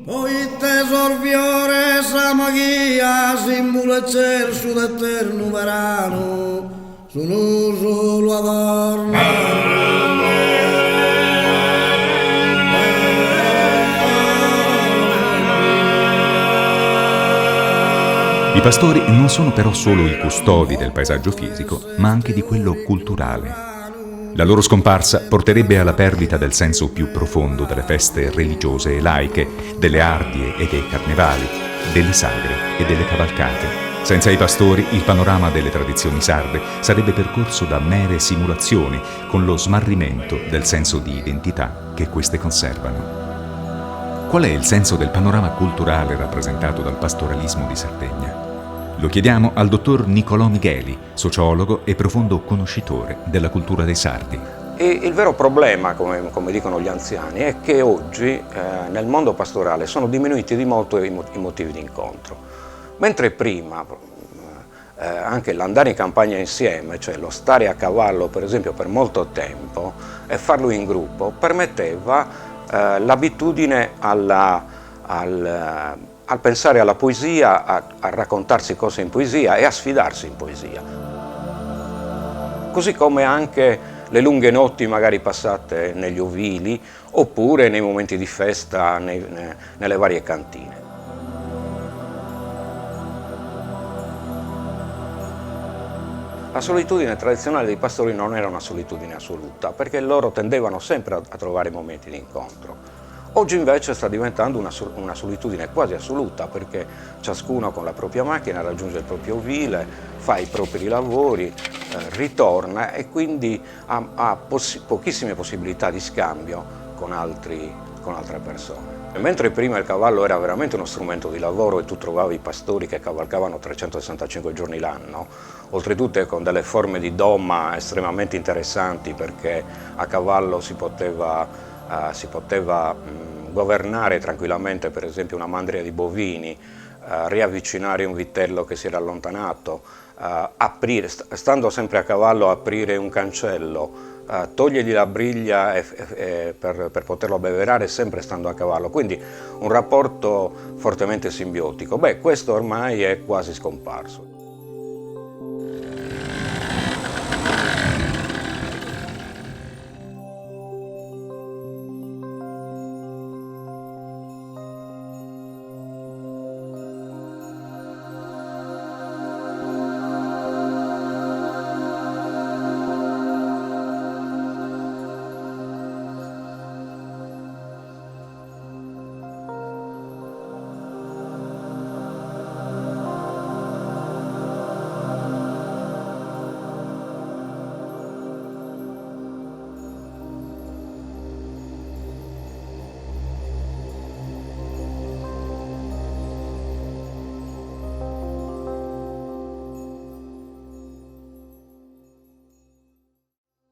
Poi tesorviore sa magia simula il cielo sull'eterno verano, sono solo adorno. I pastori non sono però solo i custodi del paesaggio fisico, ma anche di quello culturale. La loro scomparsa porterebbe alla perdita del senso più profondo delle feste religiose e laiche, delle ardie e dei carnevali, delle sagre e delle cavalcate. Senza i pastori, il panorama delle tradizioni sarde sarebbe percorso da mere simulazioni, con lo smarrimento del senso di identità che queste conservano. Qual è il senso del panorama culturale rappresentato dal pastoralismo di Sardegna? Lo chiediamo al dottor Nicolò Migheli, sociologo e profondo conoscitore della cultura dei sardi. E il vero problema, come dicono gli anziani, è che oggi nel mondo pastorale sono diminuiti di molto i motivi di incontro. Mentre prima anche l'andare in campagna insieme, cioè lo stare a cavallo per esempio per molto tempo e farlo in gruppo, permetteva l'abitudine al pensare alla poesia, a raccontarsi cose in poesia e a sfidarsi in poesia. Così come anche le lunghe notti magari passate negli ovili oppure nei momenti di festa nelle varie cantine. La solitudine tradizionale dei pastori non era una solitudine assoluta, perché loro tendevano sempre a trovare momenti di incontro. Oggi invece sta diventando una solitudine quasi assoluta, perché ciascuno con la propria macchina raggiunge il proprio ovile, fa i propri lavori, ritorna e quindi ha pochissime possibilità di scambio con altre persone. Mentre prima il cavallo era veramente uno strumento di lavoro e tu trovavi i pastori che cavalcavano 365 giorni l'anno, oltretutto con delle forme di doma estremamente interessanti, perché a cavallo si poteva governare tranquillamente per esempio una mandria di bovini, riavvicinare un vitello che si era allontanato, stando sempre a cavallo aprire un cancello, togliergli la briglia per poterlo abbeverare sempre stando a cavallo, quindi un rapporto fortemente simbiotico. Beh, questo ormai è quasi scomparso.